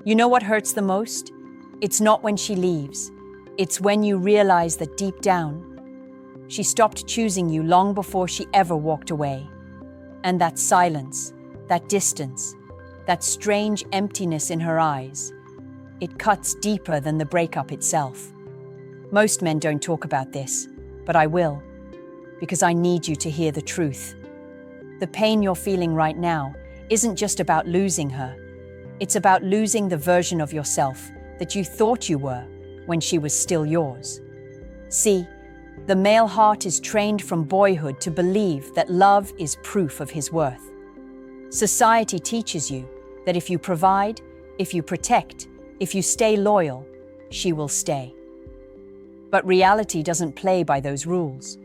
You know what hurts the most? It's not when she leaves. It's when you realize that deep down, she stopped choosing you long before she ever walked away. And that silence, that distance, that strange emptiness in her eyes, it cuts deeper than the breakup itself. Most men don't talk about this, but I will, because I need you to hear the truth. The pain you're feeling right now isn't just about losing her. It's about losing the version of yourself that you thought you were when she was still yours. See, the male heart is trained from boyhood to believe that love is proof of his worth. Society teaches you that if you provide, if you protect, if you stay loyal, she will stay. But reality doesn't play by those rules.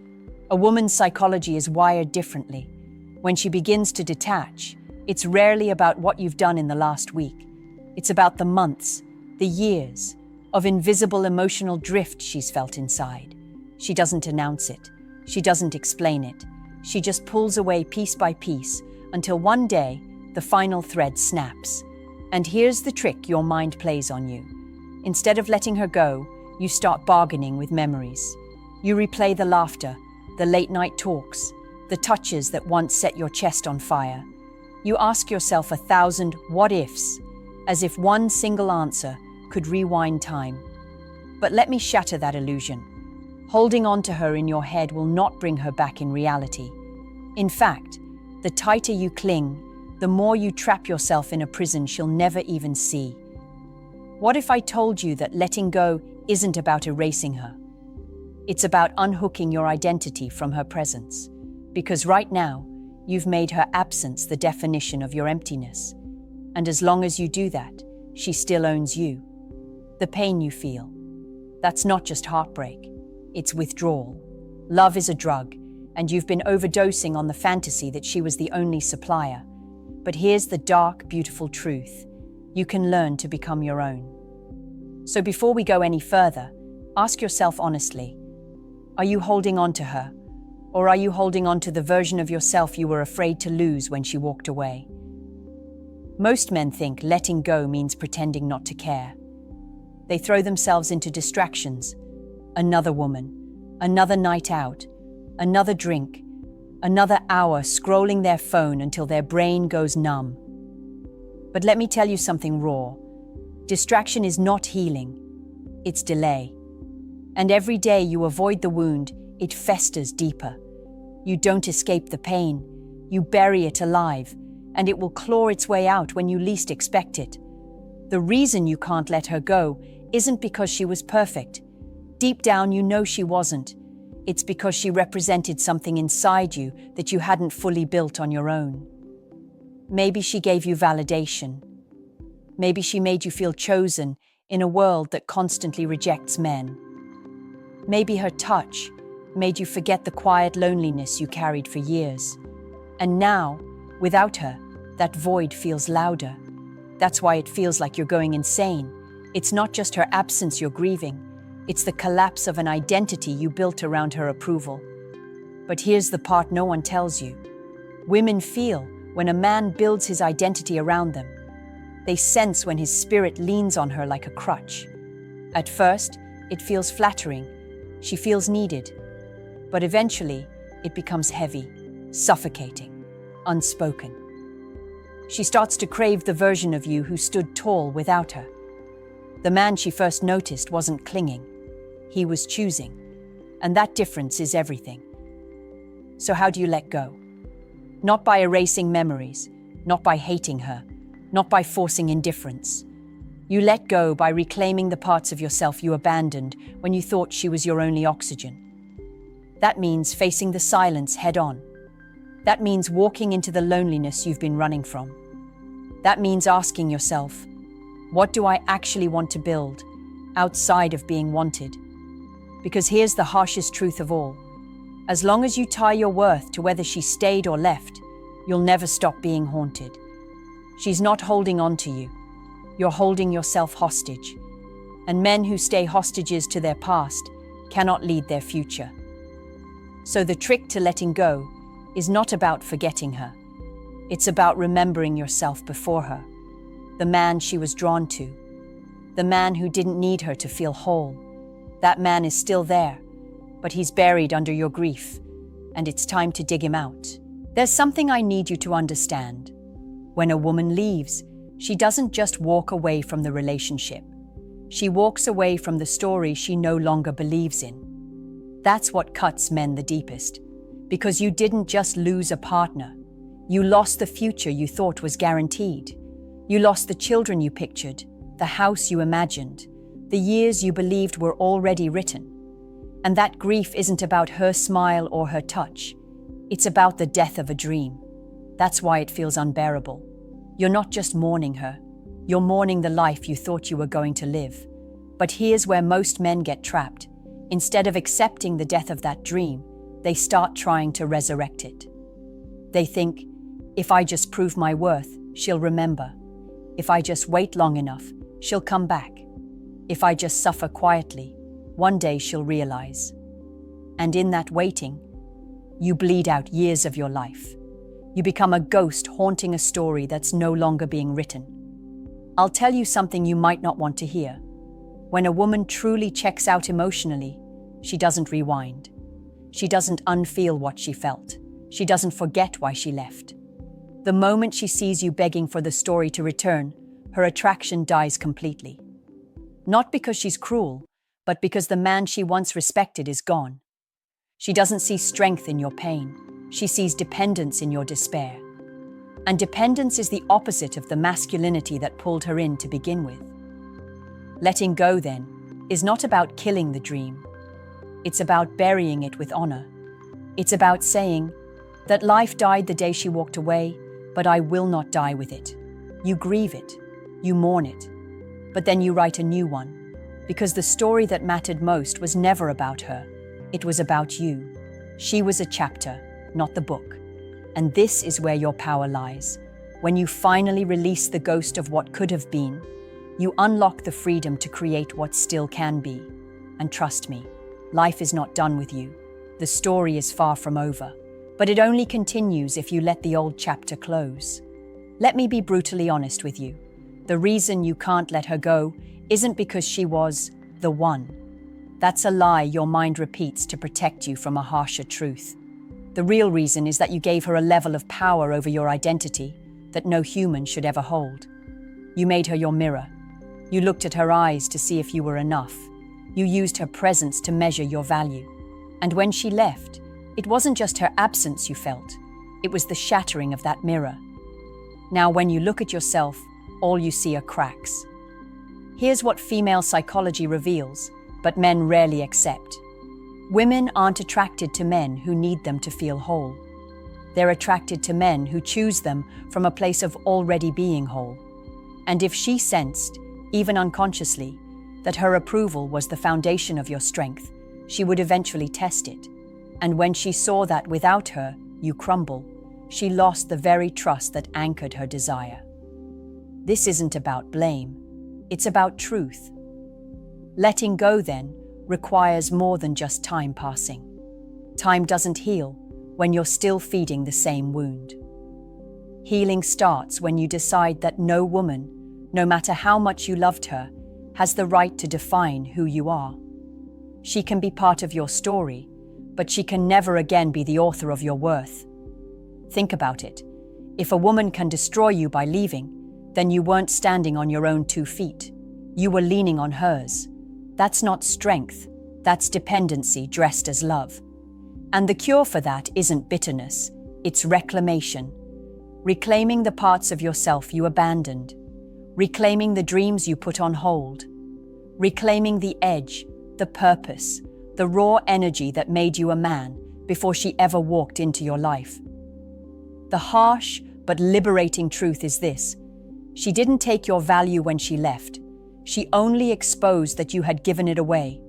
A woman's psychology is wired differently. When she begins to detach, it's rarely about what you've done in the last week. It's about the months, the years, of invisible emotional drift she's felt inside. She doesn't announce it. She doesn't explain it. She just pulls away piece by piece until one day, the final thread snaps. And here's the trick your mind plays on you. Instead of letting her go, you start bargaining with memories. You replay the laughter, the late-night talks, the touches that once set your chest on fire. You ask yourself 1,000 what-ifs, as if one single answer could rewind time. But let me shatter that illusion. Holding on to her in your head will not bring her back in reality. In fact, the tighter you cling, the more you trap yourself in a prison she'll never even see. What if I told you that letting go isn't about erasing her? It's about unhooking your identity from her presence. Because right now, you've made her absence the definition of your emptiness. And as long as you do that, she still owns you. The pain you feel, that's not just heartbreak, it's withdrawal. Love is a drug, and you've been overdosing on the fantasy that she was the only supplier. But here's the dark, beautiful truth. You can learn to become your own. So before we go any further, ask yourself honestly, are you holding on to her? Or are you holding on to the version of yourself you were afraid to lose when she walked away? Most men think letting go means pretending not to care. They throw themselves into distractions. Another woman, another night out, another drink, another hour scrolling their phone until their brain goes numb. But let me tell you something raw. Distraction is not healing, it's delay. And every day you avoid the wound, it festers deeper. You don't escape the pain, you bury it alive, and it will claw its way out when you least expect it. The reason you can't let her go isn't because she was perfect. Deep down you know she wasn't. It's because she represented something inside you that you hadn't fully built on your own. Maybe she gave you validation. Maybe she made you feel chosen in a world that constantly rejects men. Maybe her touch made you forget the quiet loneliness you carried for years. And now, without her, that void feels louder. That's why it feels like you're going insane. It's not just her absence you're grieving. It's the collapse of an identity you built around her approval. But here's the part no one tells you. Women feel when a man builds his identity around them. They sense when his spirit leans on her like a crutch. At first, it feels flattering. She feels needed. But eventually, it becomes heavy, suffocating, unspoken. She starts to crave the version of you who stood tall without her. The man she first noticed wasn't clinging. He was choosing. And that difference is everything. So how do you let go? Not by erasing memories, not by hating her, not by forcing indifference. You let go by reclaiming the parts of yourself you abandoned when you thought she was your only oxygen. That means facing the silence head-on. That means walking into the loneliness you've been running from. That means asking yourself, what do I actually want to build outside of being wanted? Because here's the harshest truth of all. As long as you tie your worth to whether she stayed or left, you'll never stop being haunted. She's not holding on to you. You're holding yourself hostage. And men who stay hostages to their past cannot lead their future. So the trick to letting go is not about forgetting her. It's about remembering yourself before her. the man she was drawn to, the man who didn't need her to feel whole. That man is still there, but he's buried under your grief, and it's time to dig him out. There's something I need you to understand. When a woman leaves, she doesn't just walk away from the relationship. She walks away from the story she no longer believes in. That's what cuts men the deepest, because you didn't just lose a partner. You lost the future you thought was guaranteed. You lost the children you pictured, the house you imagined, the years you believed were already written. And that grief isn't about her smile or her touch. It's about the death of a dream. That's why it feels unbearable. You're not just mourning her. You're mourning the life you thought you were going to live. But here's where most men get trapped. Instead of accepting the death of that dream, they start trying to resurrect it. They think, if I just prove my worth, she'll remember. If I just wait long enough, she'll come back. If I just suffer quietly, one day she'll realize. And in that waiting, you bleed out years of your life. You become a ghost haunting a story that's no longer being written. I'll tell you something you might not want to hear. When a woman truly checks out emotionally, she doesn't rewind. She doesn't unfeel what she felt. She doesn't forget why she left. The moment she sees you begging for the story to return, her attraction dies completely. Not because she's cruel, but because the man she once respected is gone. She doesn't see strength in your pain. She sees dependence in your despair. And dependence is the opposite of the masculinity that pulled her in to begin with. Letting go, then, is not about killing the dream. It's about burying it with honor. It's about saying that life died the day she walked away, but I will not die with it. You grieve it, you mourn it, but then you write a new one, because the story that mattered most was never about her. It was about you. She was a chapter, not the book. And this is where your power lies. When you finally release the ghost of what could have been, you unlock the freedom to create what still can be. And trust me, life is not done with you. The story is far from over, but it only continues if you let the old chapter close. Let me be brutally honest with you. The reason you can't let her go isn't because she was the one. That's a lie your mind repeats to protect you from a harsher truth. The real reason is that you gave her a level of power over your identity that no human should ever hold. You made her your mirror. You looked at her eyes to see if you were enough. You used her presence to measure your value. And when she left, it wasn't just her absence you felt. It was the shattering of that mirror. Now, when you look at yourself, all you see are cracks. Here's what female psychology reveals, but men rarely accept. Women aren't attracted to men who need them to feel whole. They're attracted to men who choose them from a place of already being whole. And if she sensed, even unconsciously, that her approval was the foundation of your strength, she would eventually test it. And when she saw that without her, you crumble, she lost the very trust that anchored her desire. This isn't about blame. It's about truth. Letting go, then, requires more than just time passing. Time doesn't heal when you're still feeding the same wound. Healing starts when you decide that no woman, no matter how much you loved her, has the right to define who you are. She can be part of your story, but she can never again be the author of your worth. Think about it. If a woman can destroy you by leaving, then you weren't standing on your own 2 feet. You were leaning on hers. That's not strength. That's dependency dressed as love. And the cure for that isn't bitterness. It's reclamation. Reclaiming the parts of yourself you abandoned. Reclaiming the dreams you put on hold. Reclaiming the edge, the purpose, the raw energy that made you a man before she ever walked into your life. The harsh but liberating truth is this: she didn't take your value when she left. She only exposed that you had given it away.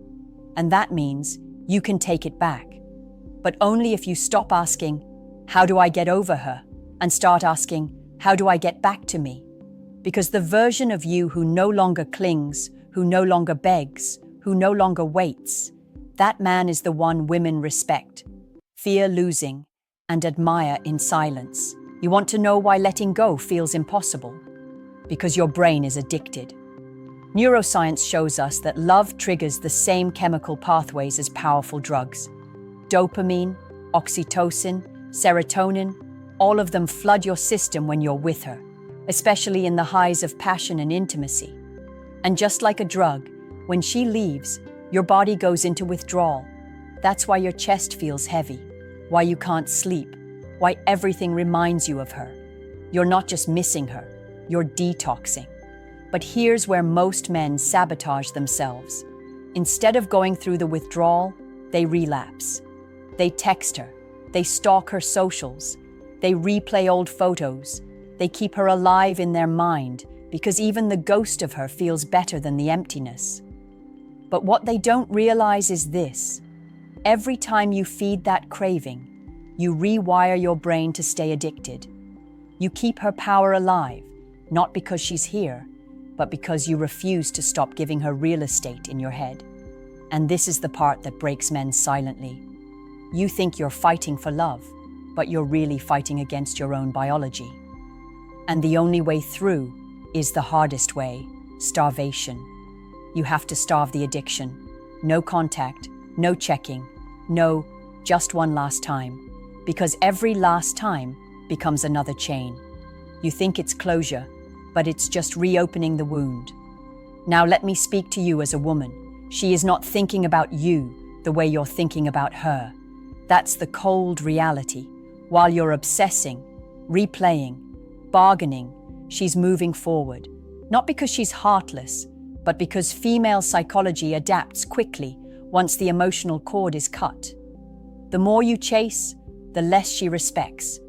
And that means you can take it back. But only if you stop asking, how do I get over her? And start asking, how do I get back to me? Because the version of you who no longer clings, who no longer begs, who no longer waits, that man is the one women respect, fear losing, and admire in silence. You want to know why letting go feels impossible? Because your brain is addicted. Neuroscience shows us that love triggers the same chemical pathways as powerful drugs. Dopamine, oxytocin, serotonin, all of them flood your system when you're with her, especially in the highs of passion and intimacy. And just like a drug, when she leaves, your body goes into withdrawal. That's why your chest feels heavy, why you can't sleep, why everything reminds you of her. You're not just missing her, you're detoxing. But here's where most men sabotage themselves. Instead of going through the withdrawal, they relapse. They text her, they stalk her socials, they replay old photos, they keep her alive in their mind because even the ghost of her feels better than the emptiness. But what they don't realize is this: every time you feed that craving, you rewire your brain to stay addicted. You keep her power alive, not because she's here, but because you refuse to stop giving her real estate in your head. And this is the part that breaks men silently. You think you're fighting for love, but you're really fighting against your own biology. And the only way through is the hardest way: starvation. You have to starve the addiction. No contact, no checking, no, just one last time. Because every last time becomes another chain. You think it's closure, but it's just reopening the wound. Now let me speak to you as a woman. She is not thinking about you the way you're thinking about her. That's the cold reality. While you're obsessing, replaying, bargaining, she's moving forward. Not because she's heartless, but because female psychology adapts quickly once the emotional cord is cut. The more you chase, the less she respects.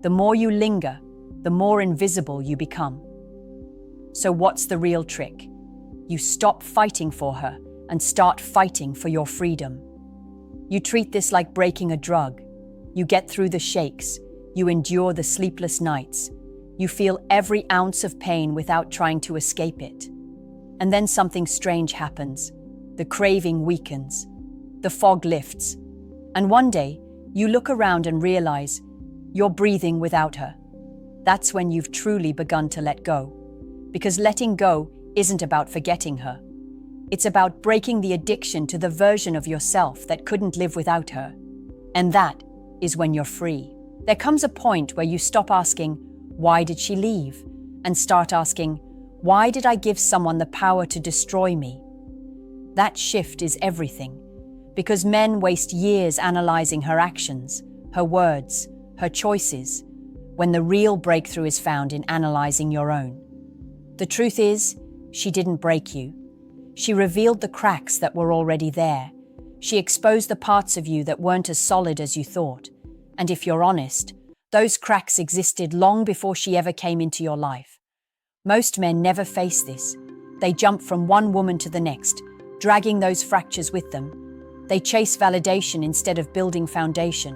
The more you linger, the more invisible you become. So what's the real trick? You stop fighting for her and start fighting for your freedom. You treat this like breaking a drug. You get through the shakes. You endure the sleepless nights. You feel every ounce of pain without trying to escape it. And then something strange happens. The craving weakens. The fog lifts. And one day, you look around and realize you're breathing without her. That's when you've truly begun to let go. Because letting go isn't about forgetting her. It's about breaking the addiction to the version of yourself that couldn't live without her. And that is when you're free. There comes a point where you stop asking, why did she leave? And start asking, why did I give someone the power to destroy me? That shift is everything. Because men waste years analyzing her actions, her words, her choices, when the real breakthrough is found in analyzing your own. The truth is, she didn't break you. She revealed the cracks that were already there. She exposed the parts of you that weren't as solid as you thought. And if you're honest, those cracks existed long before she ever came into your life. Most men never face this. They jump from one woman to the next, dragging those fractures with them. They chase validation instead of building foundation.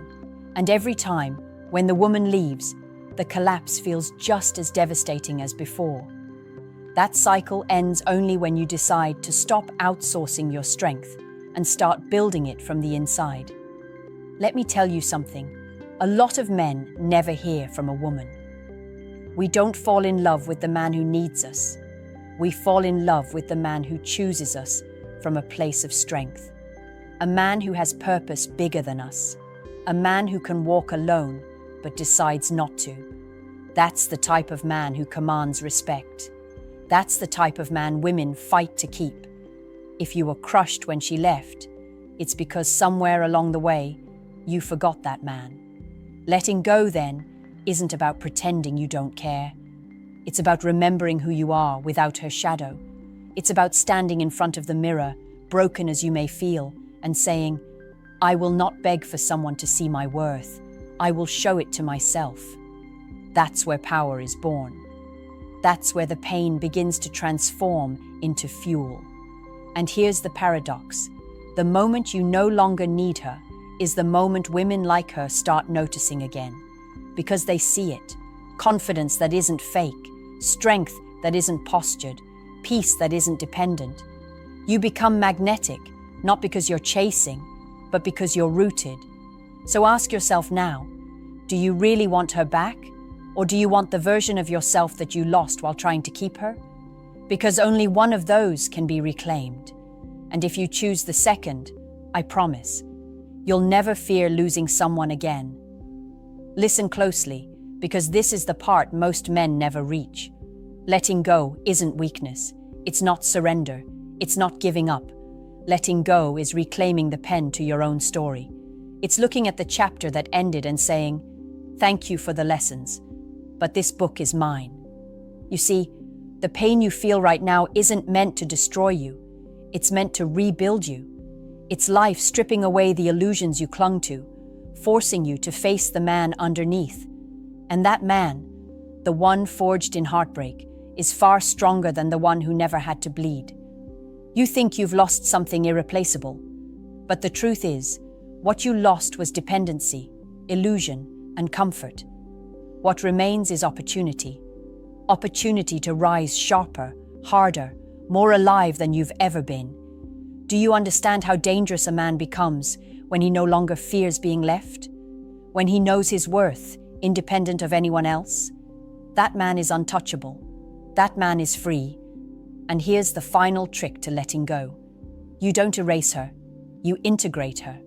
And every time, when the woman leaves, the collapse feels just as devastating as before. That cycle ends only when you decide to stop outsourcing your strength and start building it from the inside. Let me tell you something. A lot of men never hear from a woman. We don't fall in love with the man who needs us. We fall in love with the man who chooses us from a place of strength. A man who has purpose bigger than us. A man who can walk alone but decides not to. That's the type of man who commands respect. That's the type of man women fight to keep. If you were crushed when she left, it's because somewhere along the way, you forgot that man. Letting go, then, isn't about pretending you don't care. It's about remembering who you are without her shadow. It's about standing in front of the mirror, broken as you may feel, and saying, I will not beg for someone to see my worth. I will show it to myself. That's where power is born. That's where the pain begins to transform into fuel. And here's the paradox. The moment you no longer need her is the moment women like her start noticing again. Because they see it. Confidence that isn't fake. Strength that isn't postured. Peace that isn't dependent. You become magnetic, not because you're chasing, but because you're rooted. So ask yourself now, do you really want her back? Or do you want the version of yourself that you lost while trying to keep her? Because only one of those can be reclaimed. And if you choose the second, I promise, you'll never fear losing someone again. Listen closely, because this is the part most men never reach. Letting go isn't weakness. It's not surrender. It's not giving up. Letting go is reclaiming the pen to your own story. It's looking at the chapter that ended and saying, "Thank you for the lessons, but this book is mine." You see, the pain you feel right now isn't meant to destroy you. It's meant to rebuild you. It's life stripping away the illusions you clung to, forcing you to face the man underneath. And that man, the one forged in heartbreak, is far stronger than the one who never had to bleed. You think you've lost something irreplaceable, but the truth is, what you lost was dependency, illusion, and comfort. What remains is opportunity. Opportunity to rise sharper, harder, more alive than you've ever been. Do you understand how dangerous a man becomes when he no longer fears being left? When he knows his worth, independent of anyone else? That man is untouchable. That man is free. And here's the final trick to letting go. You don't erase her. You integrate her.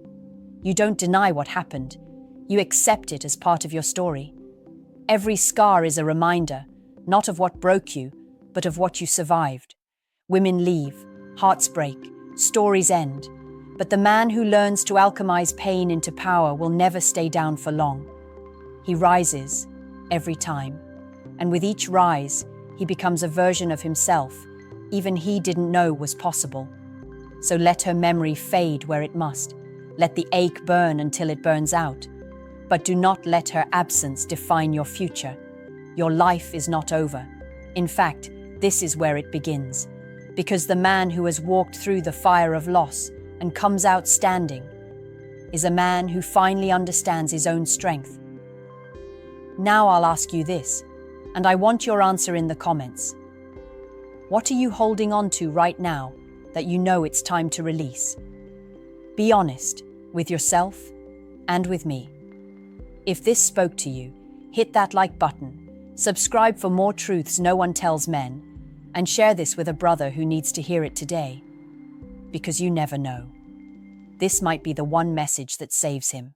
You don't deny what happened. You accept it as part of your story. Every scar is a reminder, not of what broke you, but of what you survived. Women leave, hearts break, stories end. But the man who learns to alchemize pain into power will never stay down for long. He rises, every time. And with each rise, he becomes a version of himself even he didn't know was possible. So let her memory fade where it must. Let the ache burn until it burns out. But do not let her absence define your future. Your life is not over. In fact, this is where it begins. Because the man who has walked through the fire of loss and comes out standing is a man who finally understands his own strength. Now I'll ask you this, and I want your answer in the comments. What are you holding on to right now that you know it's time to release? Be honest with yourself and with me. If this spoke to you, hit that like button, subscribe for more truths no one tells men, and share this with a brother who needs to hear it today. Because you never know. This might be the one message that saves him.